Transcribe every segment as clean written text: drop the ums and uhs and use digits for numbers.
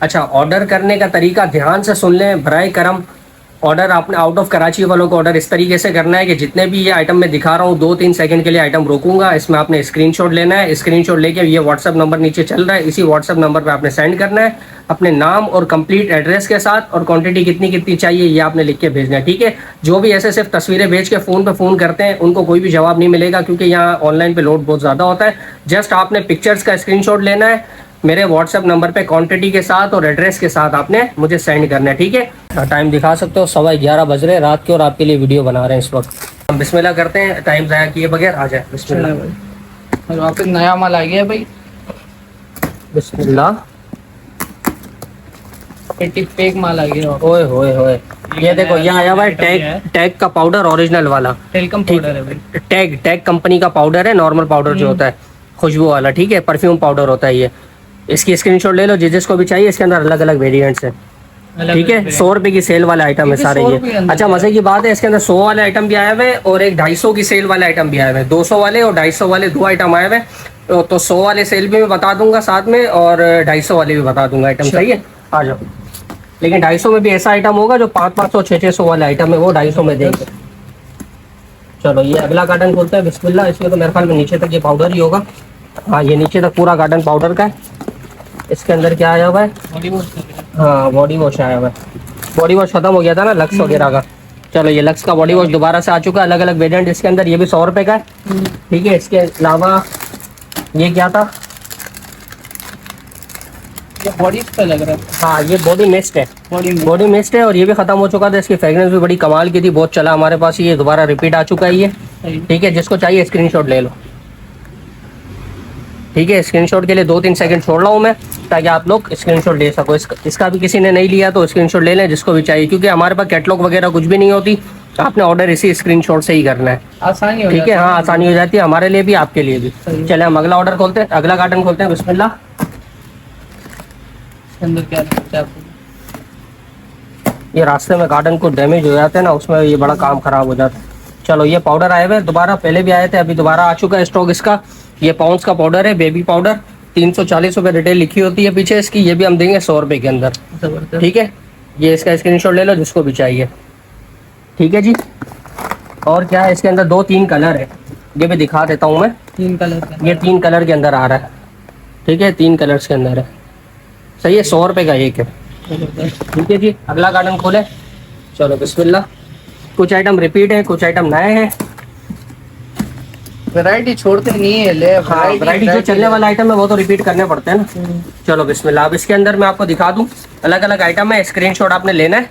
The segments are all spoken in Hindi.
अच्छा, ऑर्डर करने का तरीका ध्यान से सुन लें बराए करम। ऑर्डर आपने आउट ऑफ कराची वालों को ऑर्डर इस तरीके से करना है कि जितने भी ये आइटम मैं दिखा रहा हूँ 2-3 सेकंड के लिए आइटम रोकूंगा, इसमें आपने स्क्रीनशॉट लेना है। स्क्रीनशॉट लेके ये व्हाट्सअप नंबर नीचे चल रहा है, इसी व्हाट्सअप नंबर पे आपने सेंड करना है अपने नाम और कंप्लीट एड्रेस के साथ, और क्वांटिटी कितनी कितनी चाहिए ये आपने लिख के भेजना है, ठीक है। जो भी ऐसे सिर्फ तस्वीरें भेज के फ़ोन पे फ़ोन करते हैं उनको कोई भी जवाब नहीं मिलेगा, क्योंकि यहाँ ऑनलाइन पे लोड बहुत ज़्यादा होता है। जस्ट आपने पिक्चर्स का स्क्रीनशॉट लेना है, मेरे व्हाट्सएप नंबर पे क्वांटिटी के साथ और एड्रेस के साथ आपने मुझे सेंड करना है, ठीक है। टाइम दिखा सकते हो, 11:15 बज रहे हैं रात के, और आपके लिए वीडियो बना रहे हैं इस वक्त। हम बिस्मिल्लाह करते हैं, टाइम ज़ाया किए बगैर आ जाए। बिस्मिल्लाह भाई, और वापस नया माल आ गया भाई। बिस्मिल्लाह। 80 पैक माल आ गया। ओए होए होए, ये देखो यहाँ आया हुआ है टैग का पाउडर, ओरिजिनल वाला टेलकम पाउडर है भाई। टैग कंपनी का पाउडर है, नॉर्मल पाउडर जो होता है खुशबू वाला, ठीक है, परफ्यूम पाउडर होता है ये। इसकी स्क्रीनशॉट ले लो जिसको भी चाहिए। इसके अंदर अलग अलग वेरिएंट्स हैं, ठीक है। 100 रुपए की सेल वाले आइटम है सारे ये। अच्छा, मजे की बात है इसके अंदर 100 वाले आइटम भी आए हुए और एक 250 की सेल वाले आइटम भी आए हुए। 200 वाले और 250 वाले 2 आइटम आए हुए। तो 100 वाले सेल भी मैं बता दूंगा साथ में, और 250 वाले भी बता दूंगा आइटम, सही है। आ जाओ। लेकिन 250 में भी ऐसा आइटम होगा जो 500, 600 वाले आइटम है, वो 250 में देंगे। चलो ये अगला गार्डन खोलते हैं। बिस्मिल्लाह। इसमें तो मेरे ख्याल में नीचे तक ये पाउडर ही होगा। हाँ, ये नीचे तक पूरा गार्डन पाउडर का है। इसके अंदर क्या आया हुआ है? Body wash. हाँ, बॉडी वॉश आया हुआ है। बॉडी वॉश खत्म हो गया था ना लक्स वगैरह का। चलो ये लक्स का बॉडी वॉश दोबारा से आ चुका है, अलग अलग वेरिएंट इसके अंदर। ये भी 100 रुपए का है, ठीक है। इसके अलावा ये क्या था? ये बॉडी का लग रहा है। हाँ, ये बॉडी मिस्ट है। बॉडी मिस्ट है, और ये भी खत्म हो चुका था। इसकी फ्रेग्रेंस भी बड़ी कमाल की थी, बहुत चला हमारे पास। ये दोबारा रिपीट आ चुका है ये, ठीक है। जिसको चाहिए स्क्रीनशॉट ले लो, ठीक है। स्क्रीनशॉट के लिए 2-3 सेकंड छोड़ रहा हूँ मैं, ताकि आप लोग स्क्रीनशॉट ले सको। इसका भी किसी ने नहीं लिया तो स्क्रीनशॉट ले लें जिसको भी चाहिए, क्योंकि हमारे पास कैटलॉग वगैरह कुछ भी नहीं होती। आपने ऑर्डर इसी स्क्रीनशॉट से ही करना है, आसानी हो ठीक है। हाँ, आसानी हो जाती है हमारे लिए भी, आपके लिए भी। चले हम अगला ऑर्डर खोलते हैं, अगला गार्डन खोलते हैं। बिस्मिल्लाह। अंदर क्या लगता है आपको? ये रास्ते में गार्डन को डैमेज हो जाते हैं ना, उसमें ये बड़ा काम खराब हो जाता है। चलो ये पाउडर आए हुए दोबारा, पहले भी आए थे, अभी दोबारा आ चुका है स्टॉक इसका। ये पाउंड्स का पाउडर है, बेबी पाउडर। 340 रुपये रिटेल लिखी होती है पीछे इसकी। ये भी हम देंगे 100 रुपये के अंदर, ठीक है। ये इसका स्क्रीनशॉट ले लो जिसको भी चाहिए, ठीक है जी। और क्या है इसके अंदर? 2-3 कलर है, ये भी दिखा देता हूँ मैं। 3 कलर। ये 3 कलर के अंदर आ रहा है, ठीक है। 3 कलर्स के अंदर है, सही है। 100 रुपये का एक है, ठीक है जी। अगला गार्डन खोले। चलो बिस्मिल्लाह। कुछ आइटम रिपीट है, कुछ आइटम नए हैं। वैरायटी छोड़ते नहीं है ले। हाँ, वैरायटी जो चलने वाला आइटम है वो तो रिपीट करने पड़ते हैं ना। चलो बिस्मिल्लाह। अब इसके अंदर मैं आपको दिखा दूं, अलग अलग आइटम है। स्क्रीनशॉट आपने लेना है।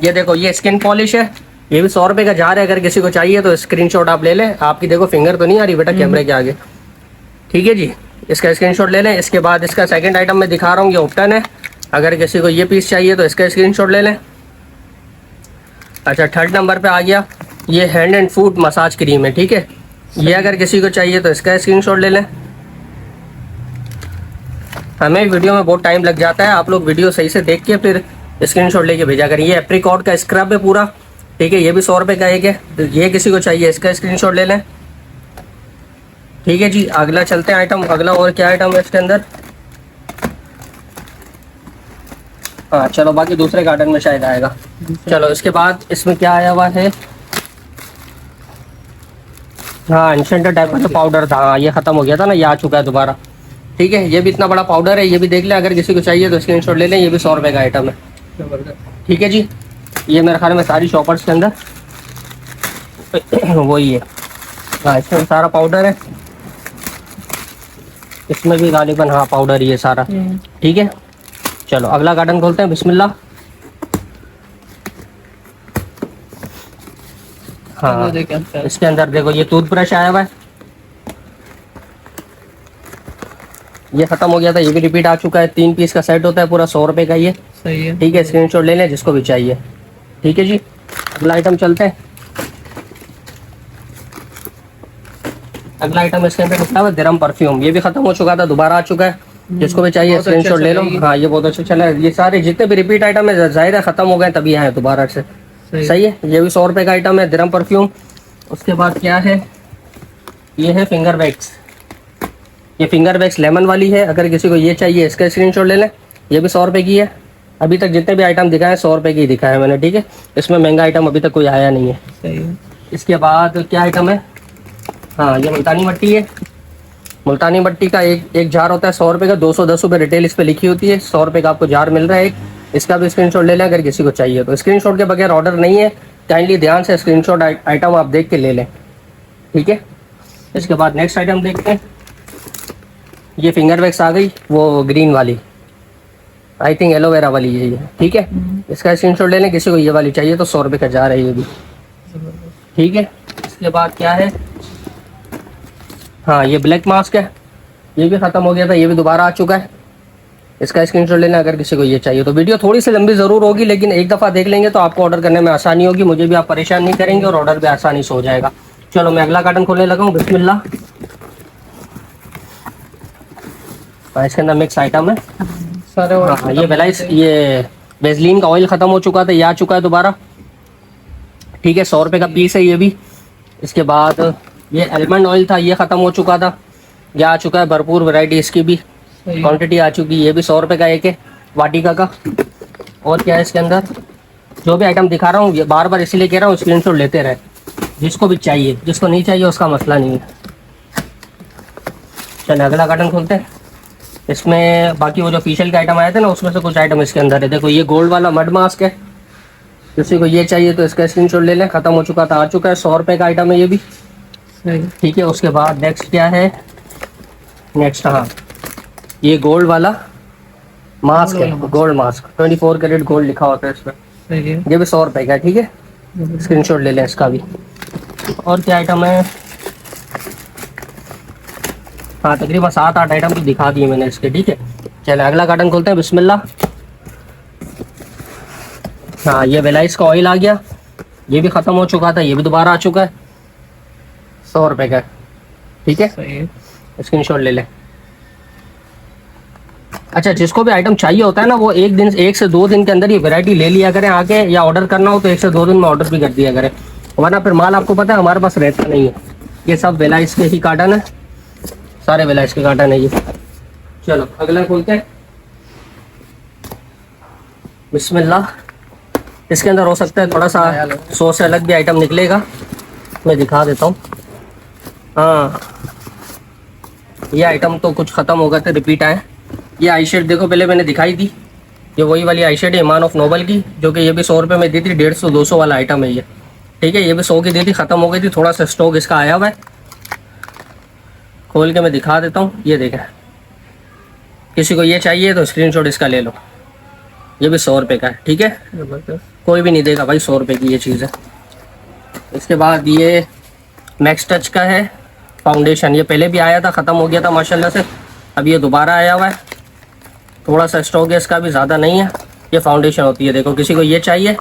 ये देखो, ये स्किन पॉलिश है, ये भी 100 रुपये का जा रहा है। अगर किसी को चाहिए तो स्क्रीनशॉट आप ले लें। आपकी देखो फिंगर तो नहीं आ रही बेटा कैमरे के आगे, ठीक है जी। इसका स्क्रीनशॉट ले लें। इसके बाद इसका सेकंड आइटम मैं दिखा रहा हूँ, ये उपटन है। अगर किसी को ये पीस चाहिए तो इसका स्क्रीनशॉट ले लें। अच्छा, थर्ड नंबर पे आ गया, ये hand and foot massage cream है, ठीक है। ये अगर किसी को चाहिए तो इसका स्क्रीनशॉट ले लें। हमें वीडियो में बहुत टाइम लग जाता है, आप लोग वीडियो सही से देख के फिर स्क्रीनशॉट लेके भेजा करें। ये एप्रिकॉट का स्क्रब है पूरा, ठीक है। ये भी 100 रुपये का एक है। तो ये किसी को चाहिए इसका स्क्रीनशॉट ले लें, ठीक है जी। अगला चलते हैं आइटम। अगला और क्या आइटम है इसके अंदर? हाँ चलो, बाकी दूसरे गार्डन में शायद आएगा। चलो इसके बाद इसमें क्या आया हुआ है? हाँ, इंस्टेंट टाइप का जो पाउडर था, हाँ ये खत्म हो गया था ना, ये आ चुका है दोबारा, ठीक है। ये भी इतना बड़ा पाउडर है, ये भी देख लें। अगर किसी को चाहिए तो स्क्रीनशॉट ले लें। ये भी 100 रुपये का आइटम है, ठीक है जी। ये मेरे ख्याल में सारी शॉपर्स के अंदर वही है। हाँ, इसमें सारा पाउडर है। इसमें भी गालिबन हाँ पाउडर ही है सारा, ठीक है। चलो अगला गार्डन खोलते हैं। बिस्मिल्लाह। हाँ, इसके अंदर देखो, ये टूथब्रश आया हुआ है, ये खत्म हो गया था। ये भी रिपीट आ चुका है। 3 पीस का सेट होता है पूरा, 100 रुपये का ये, सही है, ठीक है। स्क्रीनशॉट ले लें जिसको भी चाहिए, ठीक है जी। अगला आइटम चलते हैं। अगला आइटम इसके अंदर निकला हुआ दिरम परफ्यूम। ये भी खत्म हो चुका था, दोबारा आ चुका है। जिसको भी चाहिए स्क्रीनशॉट ले लो। हाँ, ये बहुत अच्छा चला है। ये सारे जितने भी रिपीट आइटम है जाहिर है खत्म हो गए, तभी आए दोबारा से, सही है। ये भी 100 रुपये का आइटम है, दिरम परफ्यूम। उसके बाद क्या है? ये है फिंगर वैक्स। ये फिंगर वैक्स लेमन वाली है। अगर किसी को ये चाहिए इसका स्क्रीनशॉट ले लें, ये भी 100 रुपये की है। अभी तक जितने भी आइटम दिखाए हैं 100 रुपये की दिखाया है मैंने, ठीक है। इसमें महंगा आइटम अभी तक कोई आया नहीं है। सही है। इसके बाद क्या आइटम है, हाँ ये मुल्तानी मट्टी है। मुल्तानी मट्टी का एक जार होता है 100 रुपये का, 210 रुपये रिटेल इस पर लिखी होती है, 100 रुपये का आपको जार मिल रहा है एक। इसका भी स्क्रीनशॉट ले लें अगर किसी को चाहिए तो। स्क्रीनशॉट के बगैर ऑर्डर नहीं है, काइंडली ध्यान से स्क्रीनशॉट आइटम आप देख के ले लें, ठीक है। इसके बाद नेक्स्ट आइटम देखते हैं। ये फिंगर वैक्स आ गई, वो ग्रीन वाली, आई थिंक एलोवेरा वाली ये है, ठीक है। इसका स्क्रीनशॉट ले लें, किसी को ये वाली चाहिए तो 100 रुपये का जार है ये भी, ठीक है। इसके बाद क्या है, हाँ ये ब्लैक मास्क है, ये भी ख़त्म हो गया था, ये भी दोबारा आ चुका है। इसका स्क्रीनशॉट लेना अगर किसी को ये चाहिए तो। वीडियो थोड़ी सी लंबी ज़रूर होगी, लेकिन एक दफ़ा देख लेंगे तो आपको ऑर्डर करने में आसानी होगी, मुझे भी आप परेशान नहीं करेंगे और ऑर्डर भी आसानी से हो जाएगा। चलो मैं अगला कार्टन खोलने लगा हूँ, बिस्मिल्लाह। इसके अंदर मिक्स आइटम है सारे। हाँ ये वेलाइस, ये वेजलीन का ऑयल ख़त्म हो चुका था, ये आ चुका है दोबारा, ठीक है। 100 रुपये का पीस है ये भी। इसके बाद ये एलमंड ऑयल था, ये ख़त्म हो चुका था, ये आ चुका है, भरपूर वैरायटी इसकी भी क्वांटिटी आ चुकी है। ये भी 100 रुपये का एक है, वाटिका का। और क्या है इसके अंदर, जो भी आइटम दिखा रहा हूँ ये बार बार इसीलिए कह रहा हूँ स्क्रीनशॉट लेते रहे, जिसको भी चाहिए, जिसको नहीं चाहिए उसका मसला नहीं है। चलिए अगला कार्टन खोलते हैं। इसमें बाकी वो जो फेशियल के आइटम आए थे ना, उसमें से कुछ आइटम इसके अंदर है। देखो ये गोल्ड वाला मड मास्क है, किसी को ये चाहिए तो इसका स्क्रीनशॉट ले लें, ख़त्म हो चुका था, आ चुका है, 100 रुपये का आइटम है ये भी, ठीक है। उसके बाद नेक्स्ट क्या है, नेक्स्ट हाँ ये गोल्ड वाला मास्क है, गोल्ड मास्क 24 कैरेट गोल्ड लिखा होता है इस पर, ये भी 100 रुपये का है, ठीक है। स्क्रीनशॉट ले लें इसका भी। और क्या आइटम है, हाँ तकरीबन 7-8 आइटम तो दिखा दिए मैंने इसके, ठीक है। चलो अगला कार्टन खोलते हैं, बिस्मिल्लाह। हाँ ये वेलाइस का ऑयल आ गया, ये भी ख़त्म हो चुका था, ये भी दोबारा आ चुका है, 100 रुपये का, ठीक है। स्क्रीनशॉट ले लें। अच्छा जिसको भी आइटम चाहिए होता है ना, वो 1 से 2 दिन के अंदर ये वैरायटी ले लिया करें आके, या ऑर्डर करना हो तो 1 से 2 दिन में ऑर्डर भी कर दिया करें, वरना फिर माल आपको पता है हमारे पास रहता नहीं है। ये सब वेलाइस के ही कार्टन है, सारे वेलाइस के कार्टन है ये। चलो अगला खोलते हैं, बिस्मिल्लाह। इसके अंदर हो सकता है थोड़ा सा 100 से अलग भी आइटम निकलेगा, मैं दिखा देता हूँ। हाँ ये आइटम तो कुछ ख़त्म हो गए थे, रिपीट आए। ये आई शेड देखो, पहले मैंने दिखाई थी, ये वही वाली आई शेड है इमान ऑफ नोबल की, जो कि ये भी 100 रुपये में दी थी, 150-200 वाला आइटम है ये, ठीक है। ये भी 100 की दी थी, ख़त्म हो गई थी, थोड़ा सा स्टॉक इसका आया हुआ है, खोल के मैं दिखा देता हूँ। ये देखें, किसी को ये चाहिए तो स्क्रीनशॉट इसका ले लो, ये भी 100 रुपये का है, ठीक है। कोई भी नहीं देगा भाई 100 रुपये की ये चीज़ है। इसके बाद ये मैक्स टच का है फाउंडेशन, ये पहले भी आया था, ख़त्म हो गया था माशाल्लाह से, अब ये दोबारा आया हुआ है, थोड़ा सा स्टॉक है इसका भी, ज़्यादा नहीं है। ये फाउंडेशन होती है, देखो किसी को ये चाहिए,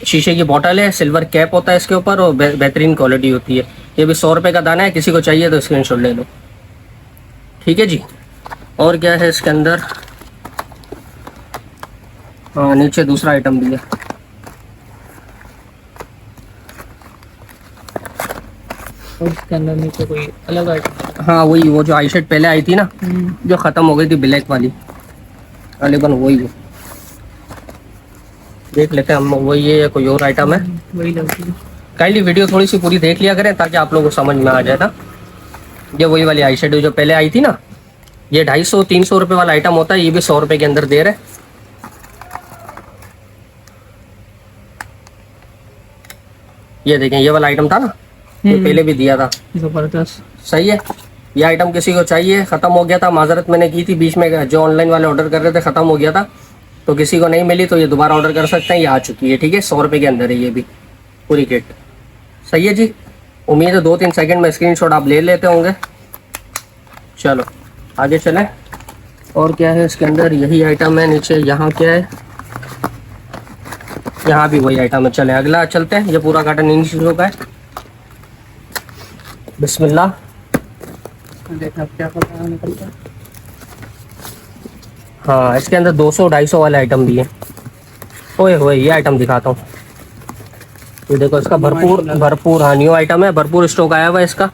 शीशे की बोतल है, सिल्वर कैप होता है इसके ऊपर और बेहतरीन क्वालिटी होती है। ये भी 100 रुपये का दाना है, किसी को चाहिए तो स्क्रीनशॉट ले लो, ठीक है जी। और क्या है इसके अंदर, हाँ नीचे दूसरा आइटम भी है, और इसके अंदर नीचे कोई अलग आइटम, हाँ वही वो जो आई शेड पहले आई थी ना, जो ख़त्म हो गई थी ब्लैक वाली, तकरीबन वही है। देख लेते हैं हम, वही है कोई और आइटम है, वही लगती है। काइंडली वीडियो थोड़ी सी पूरी देख लिया करें ताकि आप लोगों को समझ में आ जाए ना। ये वही वाली आई शेड जो पहले आई थी ना, ये 250-300 रुपये वाला आइटम होता है, ये भी 100 रुपये के अंदर दे रहे। ये देखें ये वाला आइटम था ना, ये पहले भी दिया था, जबरदस्त, सही है। ये आइटम किसी को चाहिए, ख़त्म हो गया था, माजरत मैंने की थी बीच में, जो ऑनलाइन वाले ऑर्डर कर रहे थे ख़त्म हो गया था, तो किसी को नहीं मिली तो ये दोबारा ऑर्डर कर सकते हैं, ये आ चुकी है, ठीक है। 100 रुपये के अंदर है ये भी पूरी किट, सही है जी। उम्मीद है 2-3 सेकंड में स्क्रीनशॉट आप ले लेते होंगे। चलो आगे चलें, और क्या है इसके अंदर, यही आइटम है नीचे। यहाँ क्या है, यहाँ भी वही आइटम है। चले अगला चलते हैं, ये पूरा कार्टन इन चीज़ों का है, बिस्मिल्लाह। देखना क्या पता है निकलता है। हाँ इसके अंदर 200-250 वाले आइटम भी है। ओए होए ये आइटम दिखाता हूँ, ये देखो इसका भरपूर हाँ न्यू आइटम है, भरपूर स्टॉक आया हुआ है इसका,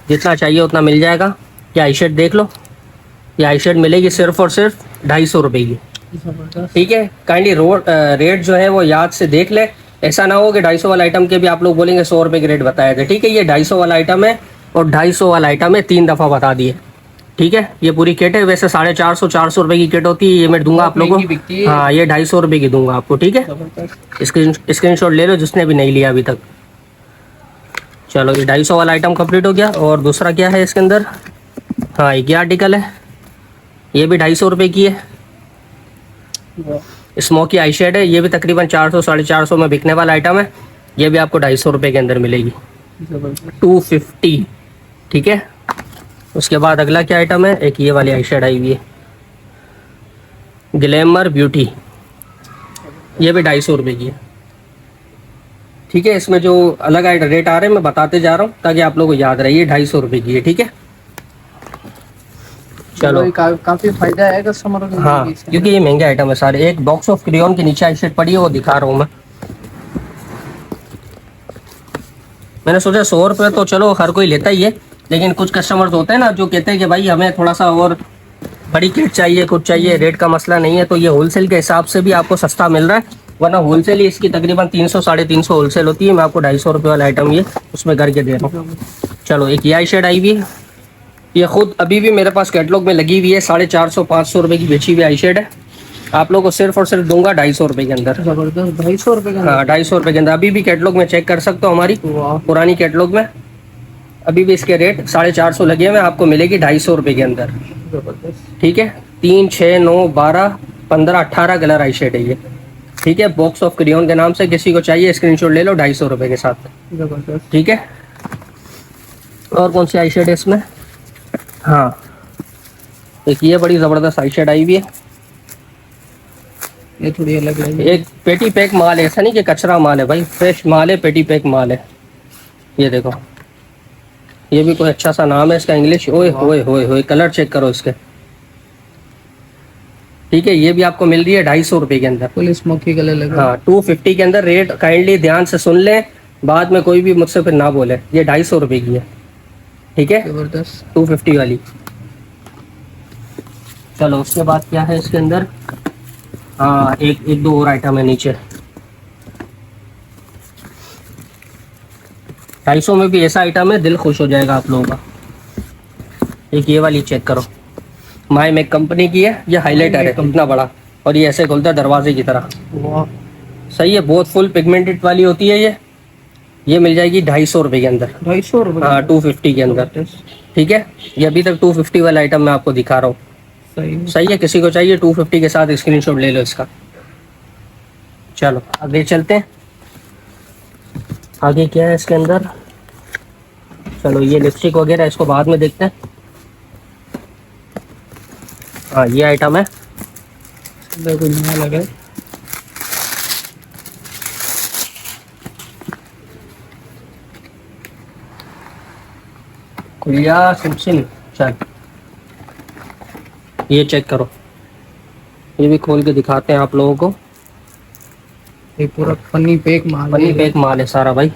जितना चाहिए उतना मिल जाएगा। ये आई शेड देख लो, ये आई शेड मिलेगी सिर्फ और सिर्फ ₹250 की। जबरदस्त। ठीक है, काइंडली रेट जो है वो याद से देख ले। ऐसा ना हो कि 250 वाला आइटम के भी आप लोग बोलेंगे 100 रुपए के रेट बताए थे। ठीक है, ये 250 वाला आइटम है और 250 वाला आइटम है, 3 दफ़ा बता दिए। ठीक है, ये पूरी किट है। वैसे 450 रुपए की किट होती है, ये मैं दूंगा आप लोगों महंगी बिकती है। को। हाँ, ये 250 रुपए की दूंगा आपको। ठीक है, जबरदस्त। स्क्रीनशॉट ले लो जिसने भी नहीं लिया अभी तक। चलो, ये 250 वाला आइटम कंप्लीट हो गया। और दूसरा क्या है इसके अंदर? हाँ, एक ये आर्टिकल है, ये भी 250 रुपए की है। वाह, स्मोकी आई शेड है, ये भी तकरीबन 400 450 में बिकने वाला आइटम है। ये भी आपको 250 रुपए के अंदर मिलेगी, जबरदस्त। 250। ठीक है, उसके बाद अगला क्या आइटम है? एक ये वाली आई शेड आई हुई है, ग्लैमर ब्यूटी, ये भी 250 रुपए की है। ठीक है, इसमें जो अलग रेट आ रहे हैं मैं बताते जा रहा हूँ ताकि आप लोगों को याद रहे। ये 250 रुपए की है। ठीक है, चलो। ये काफी फायदा है कस्टमरों को। हाँ, क्योंकि ये महंगे आइटम है सारे। एक बॉक्स ऑफ क्रेयॉन के नीचे आई शेड पड़ी है, वो दिखा रहा हूँ मैं। मैंने सोचा 100 रुपये तो चलो हर कोई लेता ही है, लेकिन कुछ कस्टमर्स होते हैं ना जो कहते हैं कि भाई हमें थोड़ा सा और बड़ी किट चाहिए, कुछ चाहिए। रेट का मसला नहीं है, तो ये होलसेल के हिसाब से भी आपको सस्ता मिल रहा है। वरना होलसेल ही इसकी तकरीबन 300 350 होलसेल होती है। मैं आपको 250 रुपये वाला आइटम ये उसमें करके दे रहा हूँ। चलो, एक ये आई शेड आई हुई है, ये खुद अभी भी मेरे पास कैटलॉग में लगी हुई है। 450 500 रुपये की बेची हुई आई शेड है। आप लोगों को सिर्फ और सिर्फ दूंगा 250 रुपये के अंदर। जबरदस्त। 250 रुपए का। हाँ, 250 रुपये के अंदर। अभी भी कैटलॉग में चेक कर सकते हो, हमारी वाह, पुरानी कैटलॉग में अभी भी इसके रेट 450 लगे हुए हैं। आपको मिलेगी 250 रुपये के अंदर। जबरदस्त। ठीक है, 3 6 9 12 15 18 कलर आई शेड है ये। ठीक है, बॉक्स ऑफ क्रेयॉन के नाम से किसी को चाहिए स्क्रीनशॉट ले लो 250 रुपये के साथ। जबरदस्त। ठीक है, और कौन सी आई शेड है इसमें? हाँ, एक ये बड़ी ज़बरदस्त आई शेड आई हुई है। ये थोड़ी अलग है। एक पेटी पैक माल है, ऐसा नहीं कि कचरा माल है भाई, फ्रेश माल है, पेटी पैक माल है। ये देखो, ये भी कोई अच्छा सा नाम है इसका इंग्लिश। ओए होए होए होए, कलर चेक करो इसके। ठीक है, ये भी आपको मिल रही है 250 रुपये के अंदर। फुल स्मोकी कलर लगा। हाँ, 250 के अंदर। रेट काइंडली ध्यान से सुन लें, बाद में कोई भी मुझसे फिर ना बोले। ये 250 रुपये की है। ठीक है, जबरदस्त। 250 वाली। चलो, उसके बाद क्या है इसके अंदर? हाँ, एक दो और आइटम है नीचे। 250 में भी ऐसा आइटम है, दिल खुश हो जाएगा आप लोगों का। एक ये वाली चेक करो, माई मेक कंपनी की है। ये हाईलाइटर है इतना बड़ा, और ये ऐसे खुलता है दरवाजे की तरह। वाह, सही है, बहुत फुल पिगमेंटेड वाली होती है ये मिल जाएगी 250 रुपये के अंदर। 250 रुपए। हाँ, 250 के अंदर। ठीक है, ये अभी तक 250 वाला आइटम मैं आपको दिखा रहा हूँ। सही है, किसी को चाहिए 250 के साथ स्क्रीनशॉट ले लो इसका। चलो, आगे चलते हैं। आगे क्या है इसके अंदर? चलो, ये लिपस्टिक वगैरह इसको बाद में देखते हैं। हाँ, ये आइटम है। कोई नया लगा है। कुलिया सिमसिम। चल, ये चेक करो, ये भी खोल के दिखाते हैं आप लोगों को। ये पूरा पन्नी पैक माल है। पन्नी पैक माल है सारा भाई।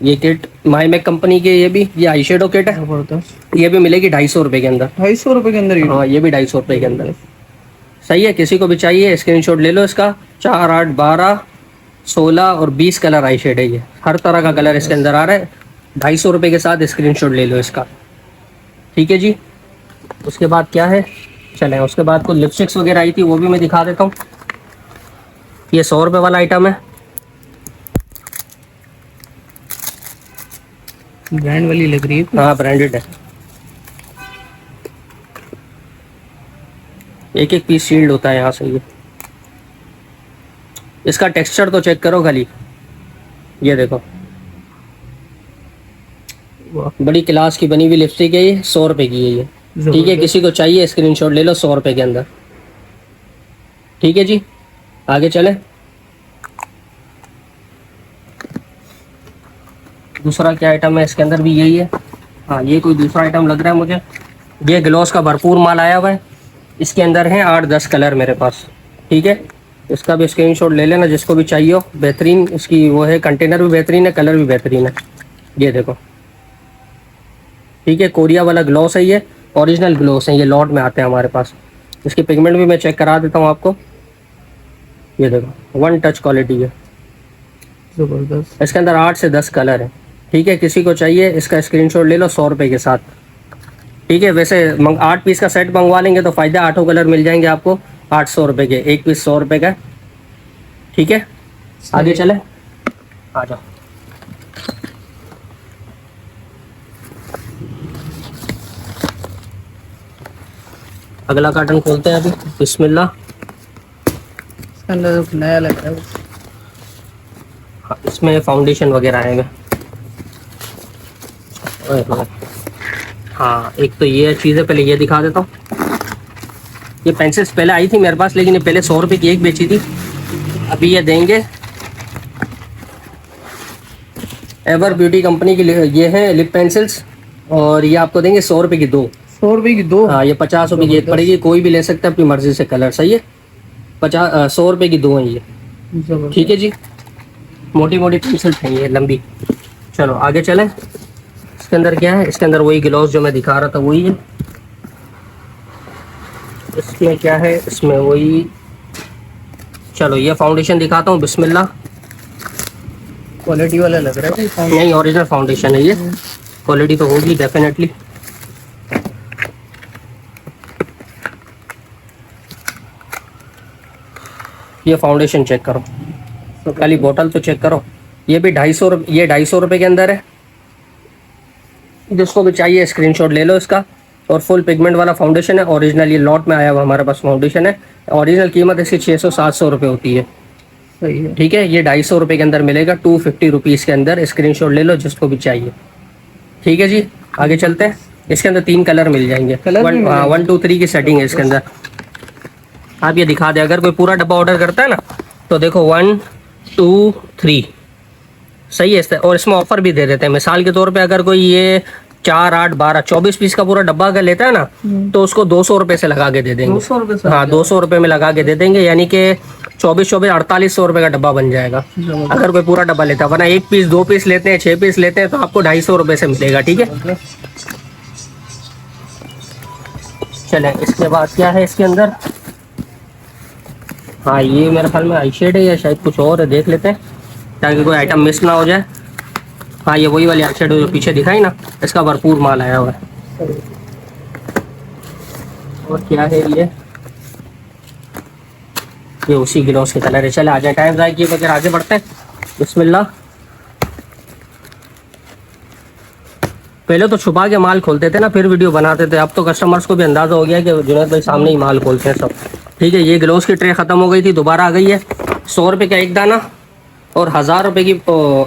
ये किट माई मैक कंपनी की, ये आई शेडो किट है। जबरदस्त। ये भी मिलेगी 250 रुपये के अंदर। 250 रुपए के अंदर ही। हाँ, ये भी 250 रुपये के अंदर। सही है, किसी को भी चाहिए स्क्रीनशॉट ले लो इसका। 4 8 12 16 और 20 कलर आई शेड है। ये हर तरह का कलर इसके अंदर आ रहा है। 250 रुपये के साथ स्क्रीनशॉट ले लो इसका। ठीक है जी, उसके बाद क्या है? चलें, उसके बाद कुछ लिपस्टिक्स वगैरह आई थी, वो भी मैं दिखा देता हूँ। ये 100 रुपये वाला आइटम है। ब्रांड वाली लग रही है। हाँ, ब्रांडेड है। एक एक पीस शील्ड होता है यहाँ से। ये इसका टेक्सचर तो चेक करो खाली। ये देखो, बड़ी क्लास की बनी हुई लिपस्टिक है ये। 100 रुपये की है ये। ठीक है, किसी को चाहिए स्क्रीनशॉट ले लो 100 रुपये के अंदर। ठीक है जी, आगे चलें। दूसरा क्या आइटम है इसके अंदर? भी यही है। हाँ, ये कोई दूसरा आइटम लग रहा है मुझे। ये ग्लॉस का भरपूर माल आया हुआ है। इसके अंदर हैं 8 10 कलर मेरे पास। ठीक है, इसका भी स्क्रीनशॉट ले लेना जिसको भी चाहिए हो। बेहतरीन इसकी वो है, कंटेनर भी बेहतरीन है, कलर भी बेहतरीन है। ये देखो, ठीक है, कोरिया वाला ग्लॉस है, ये ओरिजिनल ग्लॉस है, ये लॉट में आते हैं हमारे पास। इसकी पिगमेंट भी मैं चेक करा देता हूँ आपको। ये देखो, वन टच क्वालिटी है, जबरदस्त। इसके अंदर 8 से 10 कलर है। ठीक है, किसी को चाहिए इसका स्क्रीनशॉट ले लो 100 रुपये के साथ। ठीक है, वैसे 8 पीस का सेट मंगवा लेंगे तो फ़ायदा, 8 कलर मिल जाएंगे आपको 800 रुपये के, एक पीस 100 रुपये का। ठीक है, आगे चले, आ जाओ। अगला कार्टन खोलते हैं अभी, बिस्मिल्लाह। इसके अंदर एक नया लग रहा है। हाँ, इसमें फाउंडेशन वगैरह आएगा। ओए होए। हाँ, एक तो ये चीज़ है, पहले ये दिखा देता हूँ। ये पेंसिल्स पहले आई थी मेरे पास, लेकिन ये पहले 100 रुपये की एक बेची थी। अभी ये देंगे एवर ब्यूटी कंपनी की, ये है लिप पेंसिल्स, और ये आपको देंगे 100 रुपये की 2। 100 रुपये की 2। हाँ, ये 50 रुपये की एक पड़ेगी, कोई भी ले सकता है अपनी मर्जी से कलर। सही है, 100 रुपये की 2 है ये। जबरदस्त। ठीक है जी, मोटी मोटी पेंसिल है ये, लंबी। चलो आगे चलें। इसके अंदर क्या है? इसके अंदर वही ग्लॉस जो मैं दिखा रहा था वही है। इसमें क्या है? इसमें वही, चलो ये फाउंडेशन दिखाता हूँ, बिस्मिल्लाह। क्वालिटी वाला लग रहा है। नहीं, ओरिजिनल फाउंडेशन है ये, क्वालिटी तो होगी डेफिनेटली। ये फाउंडेशन चेक करो, खाली बोतल तो चेक करो। ये भी 250, ये 250 रुपये के अंदर है। जिसको भी चाहिए स्क्रीनशॉट ले लो इसका। और फुल पिगमेंट वाला फाउंडेशन है, ओरिजिनल, ये लॉट में आया हुआ हमारे पास फाउंडेशन है। ओरिजिनल कीमत इसकी 600-700 रुपये होती है। सही है। ठीक है, ये 250 रुपये के अंदर मिलेगा, 250 रुपीज़ के अंदर। स्क्रीनशॉट ले लो जिसको भी चाहिए। ठीक है जी, आगे चलते हैं। इसके अंदर 3 कलर मिल जाएंगे, कलर भी मिलेंगे? 1 2 3 की सेटिंग है इसके अंदर। आप ये दिखा दें, अगर कोई पूरा डब्बा ऑर्डर करता है ना, तो देखो 1 2 3, सही है। और इसमें ऑफर भी दे देते हैं। मिसाल के तौर पे अगर कोई ये 4 8 12 24 पीस का पूरा डब्बा अगर लेता है ना, तो उसको 200 रुपये से लगा के दे देंगे। 200 रुपये से? हाँ, 200 रुपये में लगा के दे देंगे, यानी कि 24 24 4800 रुपये का डब्बा बन जाएगा अगर कोई पूरा डब्बा लेता है। वरना 1 पीस 2 पीस लेते हैं, 6 पीस लेते हैं, तो आपको 250 रुपये से मिलेगा। ठीक है, चलें। इसके बाद क्या है इसके अंदर? हाँ, ये मेरे ख्याल में आई शेड है या शायद कुछ और है, देख लेते हैं ताकि कोई आइटम मिस ना हो जाए। हाँ, ये वही वाली आई शेड जो पीछे दिखाई ना, इसका भरपूर माल आया हुआ है। और क्या है ये उसी ग्लॉस के कलर है। चले आ जाए, टाइम ज़ाया किए बगैर आगे बढ़ते हैं। बिस्मिल्लाह। पहले तो छुपा के माल खोलते थे ना, फिर वीडियो बनाते थे। अब तो कस्टमर्स को भी अंदाज़ा हो गया कि जुनैद भाई सामने ही माल खोलते हैं सब। ठीक है, ये ग्लॉस की ट्रे ख़त्म हो गई थी, दोबारा आ गई है। 100 रुपये का एक दाना और 1000 रुपये की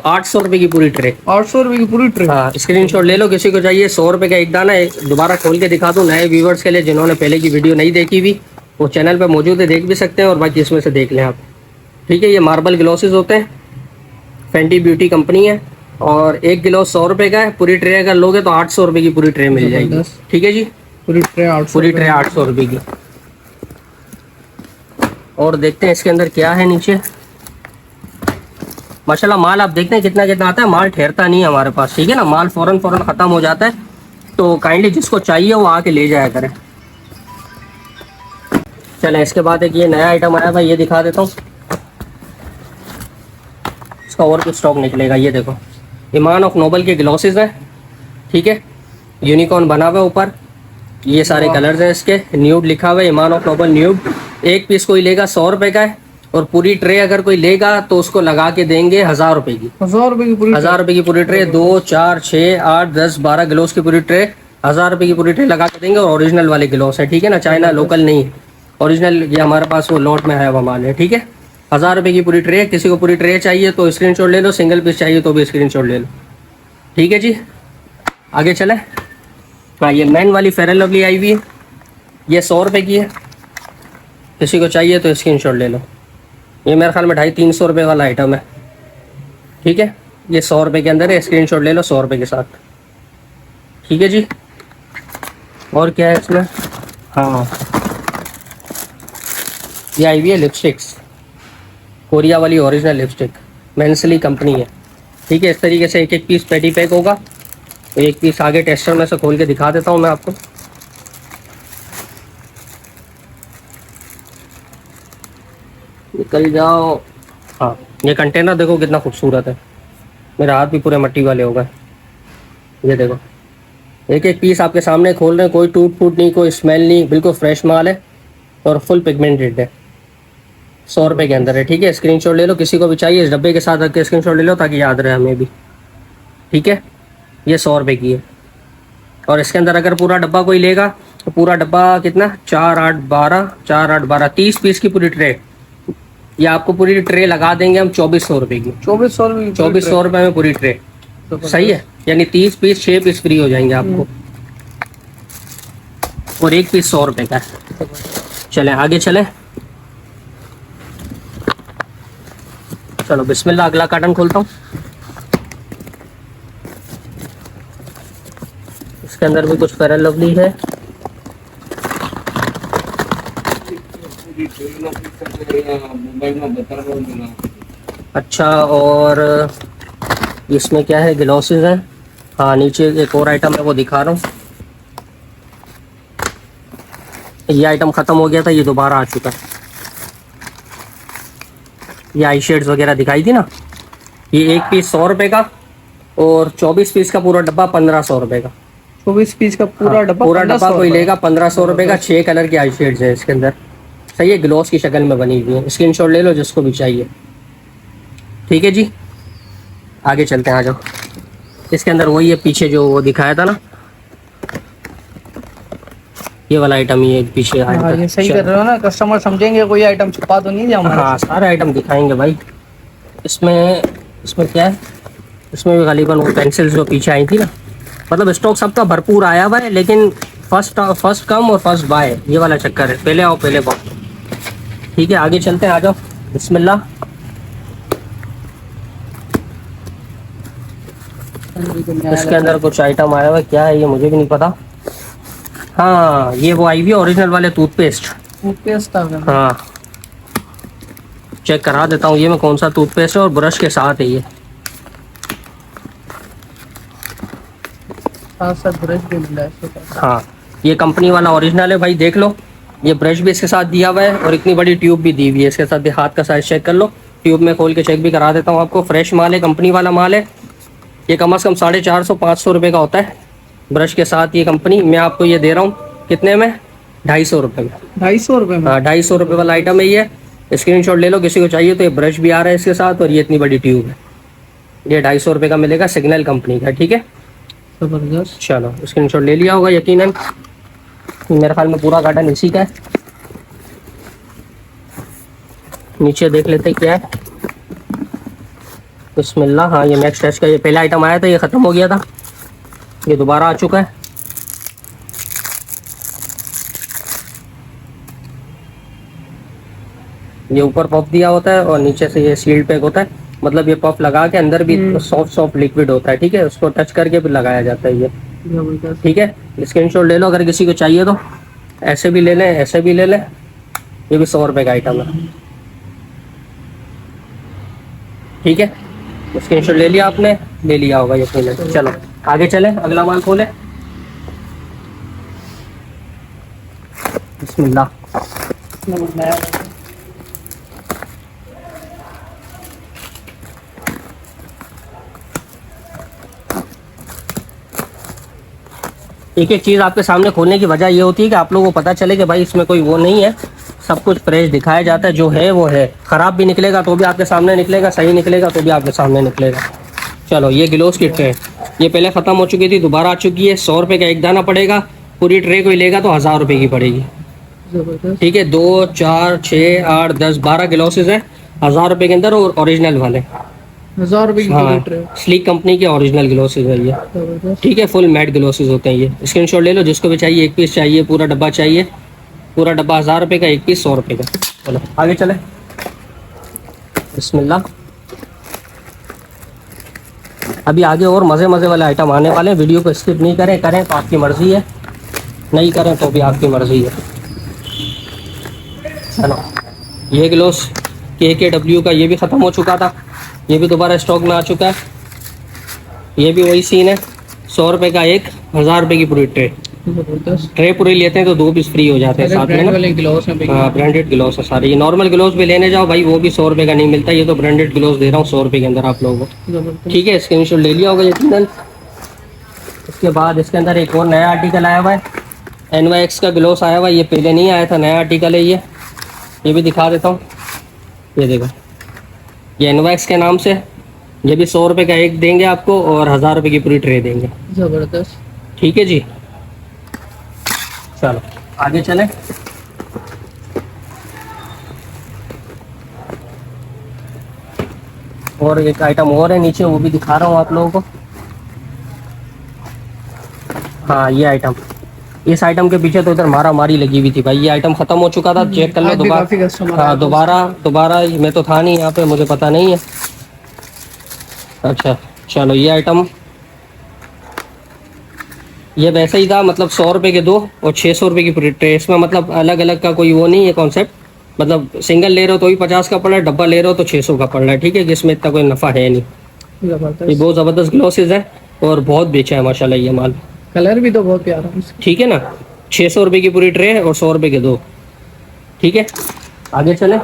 800 रुपये की पूरी ट्रे। 800 रुपये की पूरी ट्रे? हाँ, स्क्रीनशॉट ले लो किसी को चाहिए। 100 रुपये का एक दाना है। दोबारा खोल के दिखा दूँ नए व्यूवर्स के लिए, जिन्होंने पहले की वीडियो नहीं देखी हुई, वो चैनल पे मौजूद है, देख भी सकते हैं, और बाकी इसमें से देख लें आप। ठीक है, ये मार्बल ग्लॉसेस होते हैं, फेंटी ब्यूटी कंपनी है, और एक ग्लॉस 100 रुपये का है। पूरी ट्रे अगर लोगे तो 800 रुपये की पूरी ट्रे मिल जाएगी। ठीक है जी, पूरी ट्रे 800? पूरी ट्रे 800 रुपये की। और देखते हैं इसके अंदर क्या है नीचे। माशाल्लाह माल आप देखते हैं कितना कितना आता है, माल ठहरता नहीं है हमारे पास। ठीक है ना, माल फौरन ख़त्म हो जाता है, तो काइंडली जिसको चाहिए वो आके ले जाया करें। चलें, इसके बाद एक ये नया आइटम आया भाई, ये दिखा देता हूँ। इसका और कुछ स्टॉक निकलेगा। ये देखो, ईमान ऑफ नोबल के ग्लॉसेस हैं। ठीक है, यूनिकॉर्न बना हुआ है ऊपर, ये सारे कलर्स हैं इसके, न्यूड लिखा हुआ है, ईमान ऑफ नोबल न्यूड। एक पीस कोई लेगा 100 रुपये का है, और पूरी ट्रे अगर कोई लेगा तो उसको लगा के देंगे 1000 रुपये की। 1000 रुपये की पूरी? 1000 रुपये की पूरी ट्रे। 2 4 6 8 10 12 ग्लोस की पूरी ट्रे, 1000 रुपये की पूरी ट्रे लगा के देंगे। और ओरिजिनल वाले ग्लोस है, ठीक है ना, चाइना लोकल नहीं है, ओरिजिनल। ये हमारे पास वो लॉट में आया हुआ माल है। ठीक है, 1000 रुपये की पूरी ट्रे। किसी को पूरी ट्रे चाहिए तो स्क्रीनशॉट ले लो, सिंगल पीस चाहिए तो भी स्क्रीनशॉट ले लो। ठीक है जी, आगे चले। हाँ, ये मैन वाली फेयर एंड लवली आई हुई है, ये 100 रुपये की है। किसी को चाहिए तो स्क्रीनशॉट ले लो। ये मेरे ख्याल में 250-300 रुपये वाला आइटम है। ठीक है, ये 100 रुपये के अंदर है, स्क्रीनशॉट ले लो 100 रुपये के साथ। ठीक है जी, और क्या है इसमें? हाँ, ये आई हुई है लिपस्टिक्स, कोरिया वाली ओरिजिनल लिपस्टिक, मेंसली कंपनी है। ठीक है, इस तरीके से एक एक पीस पेटी पैक होगा। तो एक पीस आगे टेस्टर में से खोल के दिखा देता हूँ मैं आपको। निकल जाओ। हाँ, ये कंटेनर देखो कितना खूबसूरत है, मेरे हाथ भी पूरे मट्टी वाले हो गए। ये देखो, एक एक पीस आपके सामने खोल रहे हैं, कोई टूट फूट नहीं, कोई स्मेल नहीं, बिल्कुल फ्रेश माल है और फुल पिगमेंटेड है। 100 रुपये के अंदर है। ठीक है, स्क्रीनशॉट ले लो, किसी को भी चाहिए इस डब्बे के साथ रख के स्क्रीनशॉट ले लो ताकि याद रहे हमें भी। ठीक है, ये 100 रुपये की है। और इसके अंदर अगर पूरा डब्बा कोई लेगा तो पूरा डब्बा कितना, 4 8 12, 4 8 12, 30 पीस की पूरी ट्रे। ये आपको पूरी ट्रे लगा देंगे हम 2400 रुपये की। 2400 रुपये में पूरी ट्रे। सही है, यानी 30 पीस 6 पीस फ्री हो जाएंगे आपको, और एक पीस 100 रुपये का है। चलें आगे चलें, चलो बिस्मिल्लाह। अगला कार्टन खोलता हूँ, इसके अंदर भी कुछ फेयर लवली है। अच्छा, और इसमें क्या है, ग्लॉसेस हैं। हाँ, नीचे एक और आइटम है वो दिखा रहा हूँ। ये आइटम ख़त्म हो गया था, ये दोबारा आ चुका है। ये आई शेड्स वगैरह दिखाई थी ना, ये एक पीस 100 रुपये का और 24 पीस का पूरा डब्बा 1500 रुपये का। 24 पीस का पूरा डब्बा, पूरा डब्बा कोई लेगा 1500 रुपये का। 6 कलर की आई शेड्स है इसके अंदर। सही है, ग्लॉस की शक्ल में बनी हुई है। स्क्रीनशॉट ले लो जिसको भी चाहिए। ठीक है जी, आगे चलते हैं, आ जाओ। इसके अंदर वही है पीछे जो वो दिखाया था ना, ये वाला आइटम ही है पीछे। हाँ, ये सही कर रहे हो ना, कस्टमर समझेंगे कोई आइटम छुपा तो नहीं दिया हमारे। हाँ, सारे आइटम दिखाएंगे भाई। इसमें क्या है, इसमें भी गालिबन वो पेंसिल्स जो पीछे आई थी ना, मतलब स्टॉक सबका भरपूर आया हुआ है, लेकिन फर्स्ट कम और फर्स्ट बाय, ये वाला चक्कर है। पहले आओ पहले पाओ। ठीक है, आगे चलते हैं, आ जाओ बिस्मिल्लाह। इसके अंदर कुछ आइटम आया हुआ है, क्या है ये मुझे भी नहीं पता। हाँ, ये वो आई हुई ओरिजिनल वाले टूथपेस्ट। हाँ, चेक करा देता हूँ ये मैं कौन सा टूथपेस्ट है, और ब्रश के साथ है ये। साथ ब्रश भी मिला है। हाँ, ये कंपनी वाला ओरिजिनल है भाई, देख लो। ये ब्रश भी इसके साथ दिया हुआ है और इतनी बड़ी ट्यूब भी दी हुई है इसके साथ। हाथ का साइज चेक कर लो, ट्यूब में खोल के चेक भी करा देता हूँ आपको। फ्रेश माल है, कंपनी वाला माल है। ये कम से कम 450-500 रुपये का होता है ब्रश के साथ। ये कंपनी मैं आपको ये दे रहा हूँ कितने में, 250 रुपये में। 250 रुपये में? हाँ, 250 रुपये वाला आइटम है ये। स्क्रीनशॉट ले लो किसी को चाहिए तो। ये ब्रश भी आ रहा है इसके साथ और ये इतनी बड़ी ट्यूब है। ये 250 रुपये का मिलेगा, सिग्नल कंपनी का। ठीक है, जबरदस्त। चलो स्क्रीनशॉट ले लिया होगा यकीनन। मेरे ख्याल में पूरा गार्डन इसी का है। नीचे देख लेते क्या है, बिस्मिल्लाह। हाँ, ये नेक्स्ट टेस्ट का ये पहला आइटम आया था, ये ख़त्म हो गया था, ये दोबारा आ चुका है। ये ऊपर पफ दिया होता है और नीचे से ये सील्ड पैक होता है। मतलब ये पफ लगा के अंदर भी सॉफ्ट लिक्विड होता है। ठीक है, उसको टच करके फिर लगाया जाता है ये। ठीक है, स्क्रीनशॉट ले लो अगर किसी को चाहिए तो। ऐसे भी ले लें, ऐसे भी ले लें। ये भी 100 रुपये का आइटम है। ठीक है, स्क्रीनशॉट ले लिया आपने, ले लिया होगा यकीनन। चलो आगे चलें, अगला माल खोलें। बिस्मिल्लाह। एक एक चीज़ आपके सामने खोलने की वजह ये होती है कि आप लोगों को पता चले कि भाई इसमें कोई वो नहीं है, सब कुछ फ्रेश दिखाया जाता है। जो है वो है, ख़राब भी निकलेगा तो भी आपके सामने निकलेगा, सही निकलेगा तो भी आपके सामने निकलेगा। चलो, ये ग्लोस की ट्रे, ये पहले ख़त्म हो चुकी थी, दोबारा आ चुकी है। 100 रुपये का एक दाना पड़ेगा। पूरी ट्रे कोई लेगा तो 1000 रुपये की पड़ेगी। ठीक है, 2 4 6 8 10 12 ग्लोसेस हैं 1000 रुपये के अंदर, और ओरिजिनल वाले 1000 रुपये की हाँ, ट्रे। स्लीक कंपनी के ओरिजिनल ग्लोसेस है ये। ठीक है, फुल मैट ग्लोसेस होते हैं ये। स्क्रीनशॉट ले लो जिसको भी चाहिए। एक पीस चाहिए, पूरा डब्बा चाहिए। पूरा डब्बा 1000 रुपये का, एक पीस 100 रुपये का। चलो आगे चले, बिस्मिल्लाह। अभी आगे और मज़े वाले आइटम आने वाले हैं। वीडियो को स्किप नहीं करें, करें तो आपकी मर्ज़ी है, नहीं करें तो भी आपकी मर्ज़ी है। चलो, ये ग्लोस KKW का, ये भी ख़त्म हो चुका था, ये भी दोबारा स्टॉक में आ चुका है। ये भी वही सीन है, 100 रुपये का एक, 1000 रुपये की पूरी ट्रे। जबरदस्त। ट्रे पूरी लेते हैं तो 2 पीस फ्री हो जाते हैं सारे साथ में ब्रांड ना। वाले ग्लोव्स हैं भैया। हाँ ब्रांडेड ग्लोव्स है सारे। ये नॉर्मल ग्लोव्स भी लेने जाओ भाई, वो भी 100 रुपये का नहीं मिलता, ये तो ब्रांडेड ग्लोव्स दे रहा हूँ 100 रुपये के अंदर आप लोगों को। जबरदस्त। ठीक है, स्क्रीनशॉट ले लिया होगा यकीनन। इसके बाद इसके अंदर एक और नया आर्टिकल आया हुआ है, NYX का ग्लोव्स आया हुआ है। ये पहले नहीं आया था, नया आर्टिकल है ये भी दिखा देता हूँ। ये देखो, ये NYX के नाम से, ये भी 100 रुपये का एक देंगे आपको और 1000 रुपये की पूरी ट्रे देंगे। जबरदस्त। ठीक है जी, चलो आगे चलें। और एक आइटम और है नीचे, वो भी दिखा रहा हूँ आप लोगों को। हाँ ये आइटम, इस आइटम के पीछे तो इधर मारा मारी लगी हुई थी भाई। ये आइटम खत्म हो चुका था, चेक कर लो आज भी काफी दोबारा। कस्टमर हाँ आए थे। दोबारा मैं तो था नहीं यहाँ पे, मुझे पता नहीं है। अच्छा चलो, ये आइटम ये वैसे ही था, मतलब 100 रुपये के 2 और 600 रुपये की पूरी ट्रे। इसमें मतलब अलग अलग का कोई वो नहीं है कॉन्सेप्ट, मतलब सिंगल ले रहे हो तो भी 50 का पड़ रहा है, डब्बा ले रहे हो तो 600 का पड़ रहा है। ठीक है, इसमें इतना कोई नफ़ा है नहीं। ये जबरदस्त। बहुत ज़बरदस्त ग्लोसेस है और बहुत बेचा है माशाल्लाह ये माल। कलर भी तो बहुत प्यारा है इसका। ठीक है ना, 600 रुपये की पूरी ट्रे और 100 रुपये के 2। ठीक है, आगे चले।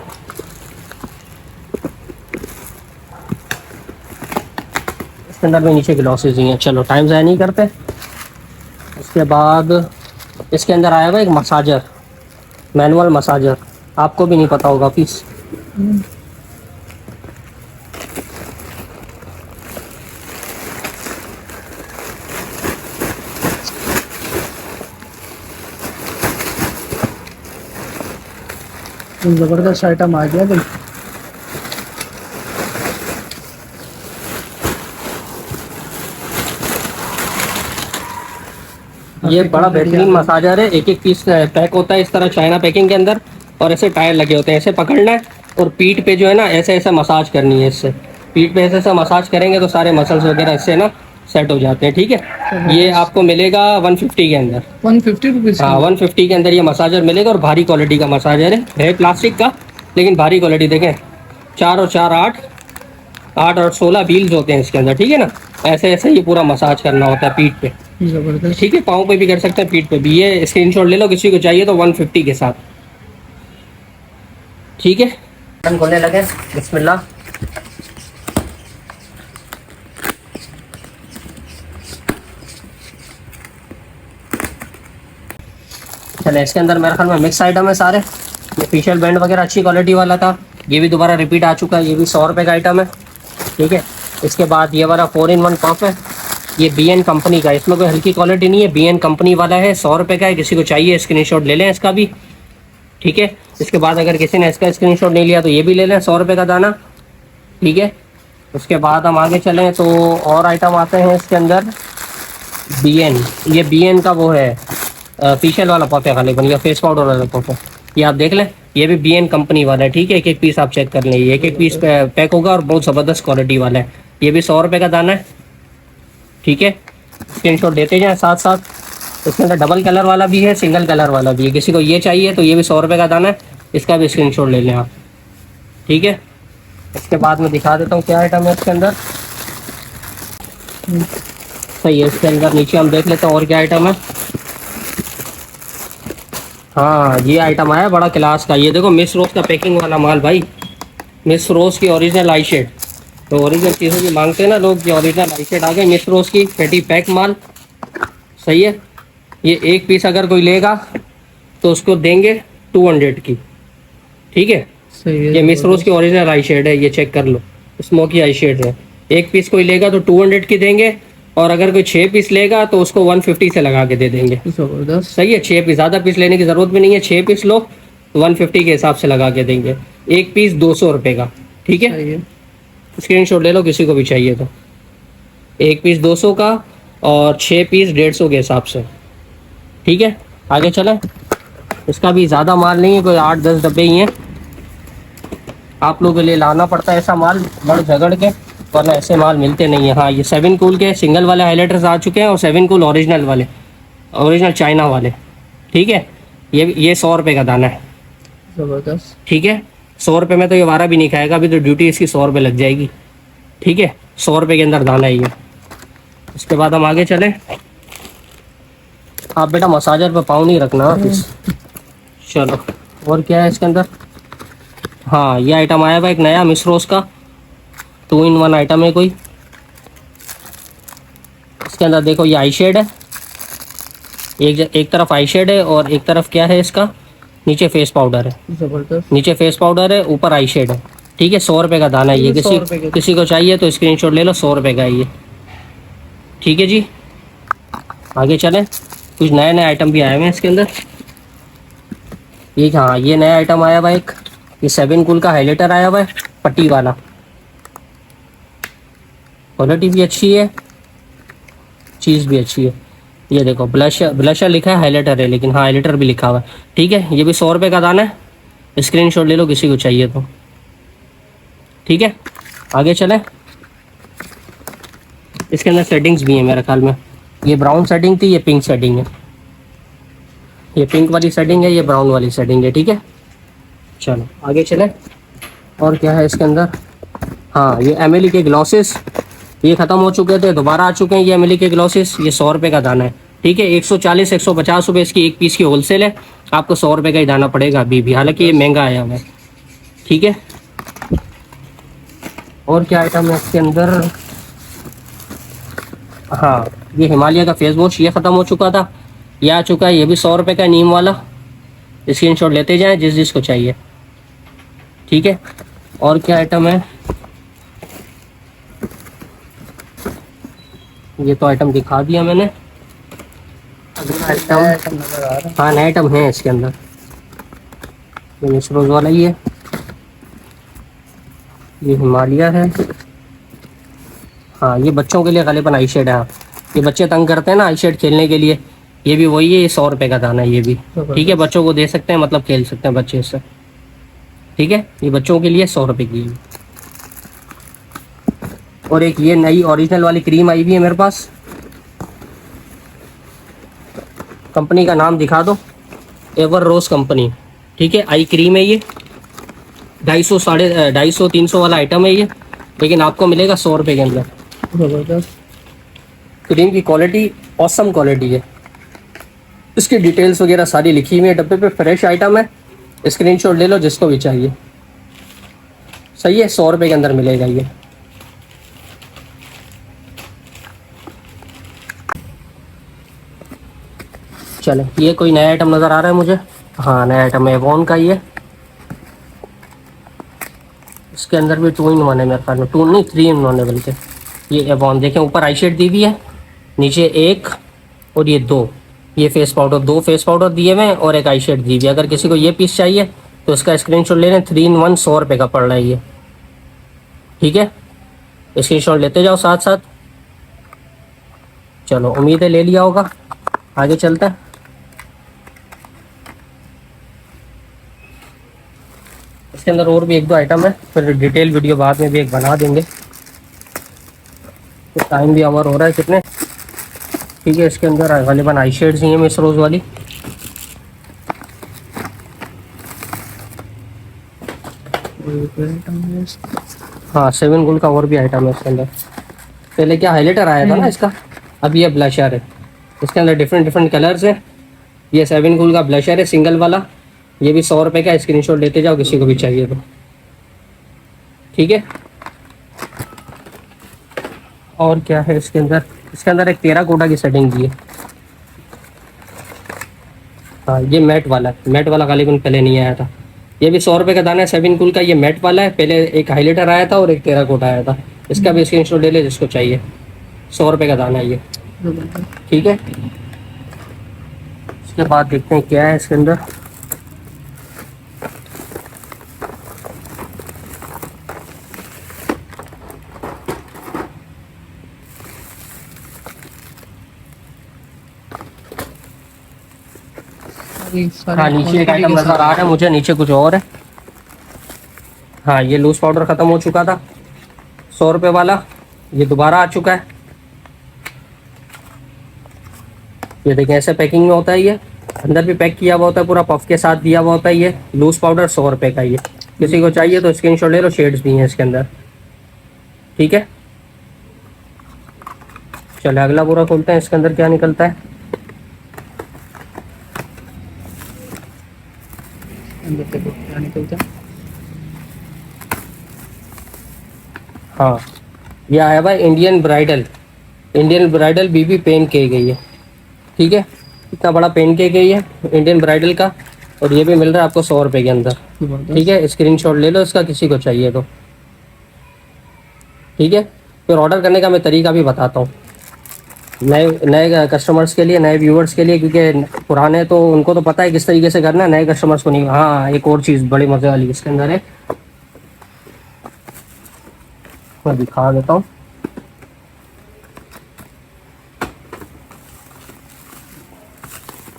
इसके अंदर में नीचे ग्लॉसेस ही हैं। चलो टाइम ज़ाया नहीं करते। उसके बाद इसके अंदर आया हुआ एक मसाजर, मैनुअल मसाजर, आपको भी नहीं पता होगा पीस। जबरदस्त आइटम आ गया भाई। ये बड़ा बेहतरीन मसाजर है, एक एक पीस पैक होता है इस तरह चाइना पैकिंग के अंदर, और ऐसे टायर लगे होते हैं। ऐसे पकड़ना है और पीठ पे जो है ना ऐसे ऐसे मसाज करनी है। इससे पीठ पे ऐसे ऐसे मसाज करेंगे तो सारे मसल्स वगैरह इससे ना सेट हो जाते हैं। ठीक है, ये आपको मिलेगा 150 के अंदर। 150 रुपीज। हाँ 150 के अंदर ये मसाजर मिलेगा और भारी क्वालिटी का मसाजर है प्लास्टिक का, लेकिन भारी क्वालिटी। देखें 4 और 4 8, 8 और 16 व्हील्स होते हैं इसके अंदर। ठीक है ना, ऐसे ऐसे ये पूरा मसाज करना होता है पीठ पे। जबरदस्त। ठीक है, पाँव पे भी कर सकते हैं, पीठ पे भी। ये स्क्रीनशॉट ले लो, किसी को चाहिए तो 150 के साथ। ठीक है, बटन खोलने लगे, बिस्मिल्लाह। चले, इसके अंदर मेरे ख्याल में मिक्स आइटम है सारे। ये फेशियल बैंड वगैरह अच्छी क्वालिटी वाला था, ये भी दोबारा रिपीट आ चुका है। ये भी 100 रुपये का आइटम है। ठीक है, इसके बाद ये वाला 4-in-1 कप है, ये BN कंपनी का। इसमें कोई हल्की क्वालिटी नहीं है, BN कंपनी वाला है, 100 रुपये का है। किसी को चाहिए स्क्रीनशॉट ले लें इसका भी। ठीक है, इसके बाद अगर किसी ने इसका स्क्रीनशॉट नहीं लिया तो ये भी ले लें, 100 रुपये का दाना। ठीक है, उसके बाद हम आगे चलें तो और आइटम आते हैं इसके अंदर। BN, ये BN का वो है फेशियल वाला पॉट है, खाली बन गया फेस पाउडर वाला पॉट है। ये आप देख लें, ये भी BN कंपनी वाला है। ठीक है, एक एक पीस आप चेक कर लें, एक एक पीस पैक होगा और बहुत ज़बरदस्त क्वालिटी वाला है। ये भी 100 रुपये का दाना है। ठीक है, स्क्रीनशॉट देते जाएं साथ साथ। इसके अंदर डबल कलर वाला भी है, सिंगल कलर वाला भी है। किसी को ये चाहिए तो ये भी 100 रुपये का दाना है, इसका भी स्क्रीनशॉट ले लें आप। ठीक है, इसके बाद मैं दिखा देता हूँ क्या आइटम है इसके अंदर। सही है, इसके अंदर नीचे हम देख लेते हैं और क्या आइटम है। हाँ ये आइटम आया बड़ा क्लास का। ये देखो मिस रोज का पैकिंग वाला माल भाई, मिस रोज की ओरिजिनल आई शेड। तो ओरिजिनल चीज़ों की मांगते हैं ना लोग, कि ओरिजिनल आई शेड आ गए मिस रोज की, पेटी पैक माल। सही है, ये एक पीस अगर कोई लेगा तो उसको देंगे 200 की। ठीक है, सही है। ये मिस रोज की ओरिजिनल आई शेड है, ये चेक कर लो, स्मोकी आई शेड है। एक पीस कोई लेगा तो 200 की देंगे, और अगर कोई 6 पीस लेगा तो उसको 150 से लगा के दे देंगे। जबरदस्त। सही है, 6 पीस, ज़्यादा पीस लेने की ज़रूरत भी नहीं है। 6 पीस लो तो 150 के हिसाब से लगा के देंगे। एक पीस 200 रुपये का। ठीक है, सही है। स्क्रीनशॉट ले लो किसी को भी चाहिए तो। एक पीस 200 का और 6 पीस 150 के हिसाब से। ठीक है, आगे चलें। इसका भी ज़्यादा माल नहीं है, कोई 8-10 डब्बे ही हैं। आप लोगों के लिए लाना पड़ता है ऐसा माल बड़ झगड़ के, वरना ऐसे माल मिलते नहीं है। हाँ ये 7 कूल के सिंगल वाले हाईलाइटर्स आ चुके हैं और 7 कूल ओरिजिनल वाले, ओरिजिनल चाइना वाले। ठीक है, ये 100 रुपये का दाना है। जबरदस्त। ठीक है, 100 रुपये में तो ये 12 भी नहीं खाएगा, अभी तो ड्यूटी इसकी 100 रुपये लग जाएगी। ठीक है, 100 रुपये के अंदर दाना है ये। इसके बाद हम आगे चलें। आप बेटा मसाजर पे पाँव नहीं रखना प्लीज। चलो, और क्या है इसके अंदर? हाँ, ये आइटम आया हुआ एक नया मिसरोस का, 2 in 1 आइटम है कोई। इसके अंदर देखो ये आई शेड है, एक तरफ आई शेड है और एक तरफ क्या है इसका, नीचे फेस पाउडर है। जबरदस्त। नीचे फेस पाउडर है, ऊपर आई शेड है। ठीक है, 100 रुपये का दाना है ये। 100 रुपये का। किसी को चाहिए तो स्क्रीनशॉट ले लो, 100 रुपये का है ये। ठीक है जी, आगे चलें। कुछ नए नए आइटम भी आए हुए हैं इसके अंदर। ये हाँ, ये नया आइटम आया हुआ है एक, ये 7 कूल का हाइलाइटर आया हुआ है पट्टी वाला। क्वालिटी भी अच्छी है, चीज़ भी अच्छी है। ये देखो ब्लशर लिखा है, हाइलाइटर है लेकिन हाँ हाइलाइटर भी लिखा हुआ है। ठीक है, ये भी 100 रुपये का दाना है। स्क्रीनशॉट ले लो किसी को चाहिए तो। ठीक है, आगे चलें। इसके अंदर सेटिंग्स भी हैं मेरे ख्याल में। ये ब्राउन सेटिंग थी, ये पिंक सेटिंग है। ये पिंक वाली सेटिंग है, ये ब्राउन वाली सेटिंग है। ठीक है, चलो आगे चलें। और क्या है इसके अंदर? हाँ, ये एमिली के ग्लॉसेस, ये ख़त्म हो चुके थे, दोबारा आ चुके हैं ये एमिली के ग्लॉसेस। ये 100 रुपये का दाना है। ठीक है, 140-150 रुपये इसकी एक पीस की होलसेल है। आपको 100 रुपये का ही दाना पड़ेगा अभी भी, हालांकि ये महंगा आया हुआ है। ठीक है, और क्या आइटम है इसके अंदर? हाँ, ये हिमालय का फेस वॉश, ये ख़त्म हो चुका था, ये आ चुका है। ये भी 100 रुपये का, नीम वाला। स्क्रीनशॉट लेते जाएं जिस जिसको चाहिए। ठीक है, और क्या आइटम है? ये तो आइटम दिखा दिया मैंने। अगला आइटम, नजर आ रहा है। हाँ नए आइटम है इसके अंदर। ये मिसरोज वाला ही है, ये हिमालय है। हाँ, ये बच्चों के लिए गालिबन आई शेड है। हाँ, ये बच्चे तंग करते हैं ना आई शेड खेलने के लिए, ये भी वही है। ये 100 रुपये का दाना है ये भी। ठीक है, बच्चों को दे सकते हैं, मतलब खेल सकते हैं बच्चे इससे। ठीक है, ये बच्चों के लिए 100 रुपये की है। और एक ये नई ओरिजिनल वाली क्रीम आई हुई है मेरे पास, कंपनी का नाम दिखा दो, एवर रोज कंपनी। ठीक है, आई क्रीम है ये। 250 250 300 वाला आइटम है ये, लेकिन आपको मिलेगा 100 रुपये के अंदर। जबरदस्त। क्रीम की क्वालिटी ऑसम क्वालिटी है। इसकी डिटेल्स वगैरह सारी लिखी हुई है डब्बे पे। फ्रेश आइटम है, स्क्रीनशॉट ले लो जिसको भी चाहिए। सही है, 100 रुपये के अंदर मिलेगा ये। चले, ये कोई नया आइटम नज़र आ रहा है मुझे। हाँ, नया आइटम है, एवॉन का ही है। इसके अंदर भी 2 in 1 है मेरे ख्याल में, 2 नहीं 3 in 1 है बल्कि। ये एवॉन देखें, ऊपर आई शेड दी हुई है, नीचे एक और ये 2, ये फेस पाउडर, 2 फेस पाउडर दिए हुए हैं और एक आई शेड दी हुई है। अगर किसी को ये पीस चाहिए तो इसका स्क्रीनशॉट ले लें। 3 in 1 100 रुपये का पड़ रहा है ये। ठीक है, स्क्रीनशॉट लेते जाओ साथ साथ। चलो, उम्मीद है ले लिया होगा। आगे चलता है। इसके अंदर और भी 1-2 आइटम है, फिर डिटेल वीडियो बाद में भी एक बना देंगे। तो टाइम भी हमारा हो रहा है कितने। ठीक है, इसके अंदर गालिबन आई शेड्स ही हैं मिस रोज वाली। हाँ, 7 गोल्ड का और भी आइटम है इसके अंदर। पहले क्या हाइलाइटर आया था ना इसका, अब ये ब्लशर है। इसके अंदर डिफरेंट कलर्स हैं। ये 7 गोल्ड का ब्लशर है, सिंगल वाला। ये भी 100 रुपये का। स्क्रीनशॉट लेते जाओ किसी को भी चाहिए तो। ठीक है, और क्या है इसके अंदर? इसके अंदर एक 13 कोटा की सेटिंग दी है। हाँ, ये मैट वाला है। मैट वाला गालिबन पहले नहीं आया था। ये भी 100 रुपये का दाना है, 7 कूल का। ये मैट वाला है। पहले एक हाइलाइटर आया था और एक 13 कोटा आया था। इसका भी स्क्रीनशॉट ले ले जिसको चाहिए। 100 रुपये का दाना है ये। ठीक है, इसके बाद देखते हैं क्या है इसके अंदर। हाँ, नीचे एक आइटम नजर आ रहा है मुझे, नीचे कुछ और है। हाँ, ये लूज पाउडर ख़त्म हो चुका था 100 रुपये वाला, ये दोबारा आ चुका है। ये देखें, ऐसे पैकिंग में होता है ये। अंदर भी पैक किया हुआ होता है, पूरा पफ के साथ दिया हुआ होता है। ये लूज पाउडर 100 रुपये का ये। किसी को चाहिए तो स्क्रीनशॉट ले लो, शेड्स भी हैं इसके अंदर, ठीक है। चलो अगला पूरा खोलते हैं, इसके अंदर क्या निकलता है। अंदर से क्या निकलता है? हाँ, ये आया भाई इंडियन ब्राइडल बीबी पेन की गई है, ठीक है। इतना बड़ा पेन की गई है इंडियन ब्राइडल का, और ये भी मिल रहा है आपको 100 रुपये के अंदर, ठीक है। स्क्रीनशॉट ले लो इसका, किसी को चाहिए तो, ठीक है। फिर ऑर्डर करने का मैं तरीका भी बताता हूँ नए कस्टमर्स के लिए, नए व्यूअर्स के लिए, क्योंकि पुराने तो उनको तो पता है किस तरीके से करना है, नए कस्टमर्स को नहीं। हाँ, एक और चीज़ बड़ी मज़े वाली इसके अंदर है, मैं दिखा देता हूँ।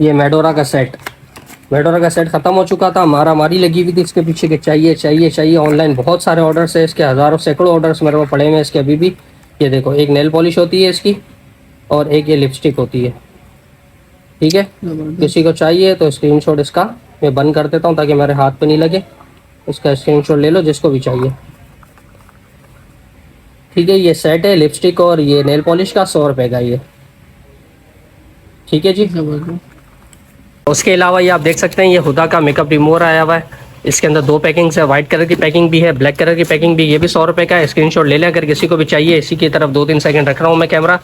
ये मेडोरा का सेट ख़त्म हो चुका था, मारी लगी हुई थी इसके पीछे कि चाहिए। ऑनलाइन बहुत सारे ऑर्डर्स है इसके, हज़ारों सैकड़ों ऑर्डर्स मेरे को पड़े हुए हैं इसके अभी भी। ये देखो, एक नेल पॉलिश होती है इसकी, और एक ये लिपस्टिक होती है, ठीक है। किसी को चाहिए तो स्क्रीनशॉट इसका मैं बंद कर देता हूँ ताकि मेरे हाथ पे नहीं लगे। इसका स्क्रीनशॉट ले लो जिसको भी चाहिए, ठीक है। ये सेट है लिपस्टिक और ये नेल पॉलिश का, 100 रुपये का ये, ठीक है जी। उसके अलावा ये आप देख सकते हैं, ये हुदा का मेकअप रिमूवर आया हुआ है। इसके अंदर 2 पैकिंग्स है, वाइट कलर की पैकिंग भी है, ब्लैक कलर की पैकिंग भी। ये भी 100 रुपये का है, स्क्रीनशॉट ले लें अगर किसी को भी चाहिए। इसी की तरफ 2-3 सेकंड रख रहा हूँ मैं कैमरा,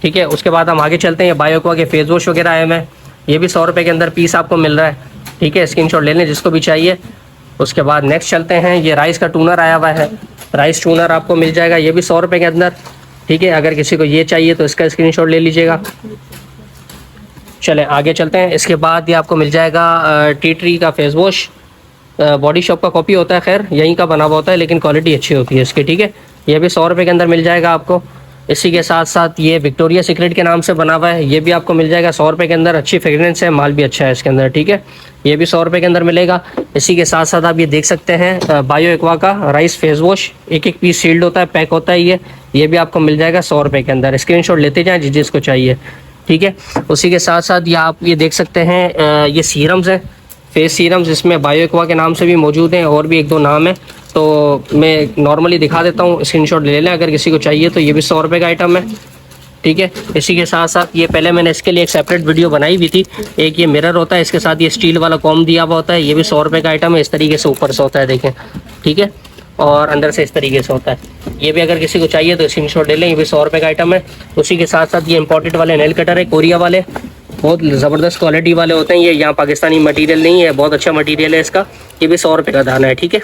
ठीक है। उसके बाद हम आगे चलते हैं, बायोक्वा के फेस वॉश वगैरह आए हैं, ये भी 100 रुपये के अंदर पीस आपको मिल रहा है, ठीक है। स्क्रीनशॉट ले लें जिसको भी चाहिए। उसके बाद नेक्स्ट चलते हैं, ये राइस का टूनर आया हुआ है, राइस टूनर आपको मिल जाएगा, ये भी 100 रुपये के अंदर, ठीक है। अगर किसी को ये चाहिए तो इसका स्क्रीनशॉट ले लीजिएगा। चलें आगे चलते हैं। इसके बाद ये आपको मिल जाएगा टी ट्री का फेस वॉश, बॉडी शॉप का कॉपी होता है, खैर यहीं का बना हुआ होता है, लेकिन क्वालिटी अच्छी होती है इसकी, ठीक है। ये भी 100 रुपये के अंदर मिल जाएगा आपको। इसी के साथ साथ ये विक्टोरिया सीक्रेट के नाम से बना हुआ है, ये भी आपको मिल जाएगा 100 रुपये के अंदर। अच्छी फ्रेगरेंस है, माल भी अच्छा है इसके अंदर, ठीक है। ये भी 100 रुपये के अंदर मिलेगा। इसी के साथ साथ आप ये देख सकते हैं बायो एक्वा का राइस फेस वॉश, एक पीस सील्ड होता है, पैक होता है ये भी आपको मिल जाएगा 100 रुपये के अंदर। स्क्रीनशॉट लेते जाएँ जिसको चाहिए, ठीक है। उसी के साथ साथ ये आप ये देख सकते हैं, ये सीरम्स हैं, फेस सीरम्स, इसमें बायो एक्वा के नाम से भी मौजूद हैं, और भी 1-2 नाम है, तो मैं नॉर्मली दिखा देता हूँ, स्क्रीनशॉट ले लें अगर किसी को चाहिए तो। ये भी 100 रुपये का आइटम है, ठीक है। इसी के साथ साथ ये पहले मैंने इसके लिए एक सेपरेट वीडियो बनाई हुई थी। एक ये मिरर होता है, इसके साथ ये स्टील वाला कॉम दिया हुआ होता है, ये भी 100 रुपये का आइटम है। इस तरीके से ऊपर से होता है, देखें, ठीक है, और अंदर से इस तरीके से होता है। ये भी अगर किसी को चाहिए तो स्क्रीनशॉट ले लें, ये भी 100 रुपये का आइटम है। उसी के साथ साथ ये इंपोर्टेड वाले नेल कटर है, कोरिया वाले, बहुत ज़बरदस्त क्वालिटी वाले होते हैं ये, यहाँ पाकिस्तानी मटेरियल नहीं है, बहुत अच्छा मटेरियल है इसका। ये भी 100 रुपये का दाना है, ठीक है।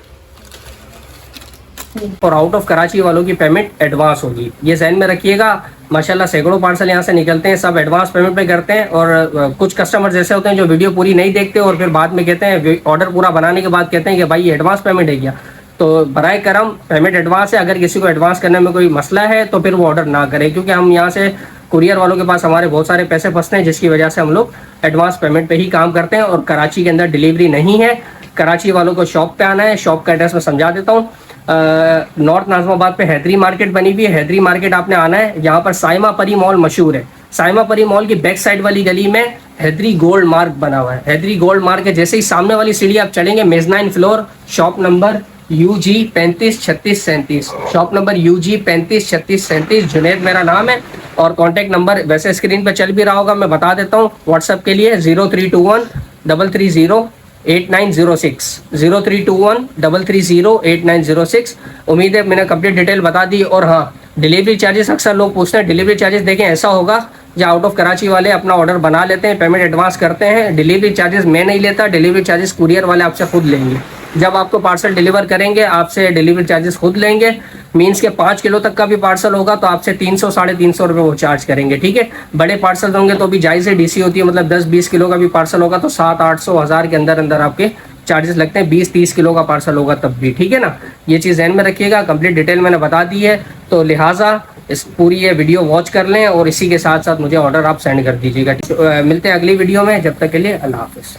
और आउट ऑफ कराची वालों की पेमेंट एडवांस होगी, ये जहन में रखिएगा। माशाल्लाह सैकड़ों पार्सल यहाँ से निकलते हैं, सब एडवांस पेमेंट पे करते हैं। और कुछ कस्टमर जैसे होते हैं जो वीडियो पूरी नहीं देखते और फिर बाद में कहते हैं, ऑर्डर पूरा बनाने के बाद कहते हैं कि भाई ये एडवांस पेमेंट है क्या। तो बराए करम पेमेंट एडवांस है, अगर किसी को एडवांस करने में कोई मसला है तो फिर वो ऑर्डर ना करे, क्योंकि हम यहाँ से कुरियर वालों के पास हमारे बहुत सारे पैसे फंसते हैं, जिसकी वजह से हम लोग एडवांस पेमेंट पे ही काम करते हैं। और कराची के अंदर डिलीवरी नहीं है, कराची वालों को शॉप पे आना है। शॉप का एड्रेस मैं समझा देता हूँ, नॉर्थ नाजमाबाद पे हैदरी मार्केट बनी हुई है, हैदरी मार्केट आपने आना है। यहाँ पर साइमा परी मॉल मशहूर है, साइमा परी मॉल की बैक साइड वाली गली में हैदरी गोल्ड मार्क बना हुआ है। हैदरी गोल्ड मार्क के जैसे ही सामने वाली सीढ़ी आप चलेंगे, mezzanine floor, shop number UG 353637, shop number UG 353637, Junaid मेरा नाम है। और कॉन्टैक्ट नंबर वैसे स्क्रीन पर चल भी रहा होगा, मैं बता देता हूँ। व्हाट्सएप के लिए 0321 330 8906, 0321 330 8906। उम्मीद है मैंने कंप्लीट डिटेल बता दी। और हाँ, डिलीवरी चार्जेस अक्सर लोग पूछते हैं, डिलीवरी चार्जेस देखें ऐसा होगा जो आउट ऑफ कराची वाले अपना ऑर्डर बना लेते हैं, पेमेंट एडवांस करते हैं। डिलीवरी चार्जेस मैं नहीं लेता, डिलीवरी चार्जेस कुरियर वाले आपसे खुद लेंगे। जब आपको पार्सल डिलीवर करेंगे आपसे डिलीवरी चार्जेस खुद लेंगे। मीन्स के 5 किलो तक का भी पार्सल होगा तो आपसे 300 साढ़े 300 रुपये वो चार्ज करेंगे, ठीक है। बड़े पार्सल होंगे तो भी जायज़ है, DC होती है, मतलब 10-20 किलो का भी पार्सल होगा तो 700-800 हज़ार के अंदर अंदर आपके चार्जेस लगते हैं। 20-30 किलो का पार्सल होगा तब भी, ठीक है ना। ये चीज़ ध्यान में रखिएगा, कंप्लीट डिटेल मैंने बता दी है, तो लिहाजा इस पूरी ये वीडियो वॉच कर लें और इसी के साथ साथ मुझे ऑर्डर आप सेंड कर दीजिएगा। मिलते हैं अगली वीडियो में, जब तक के लिए अल्लाह हाफ़िज़।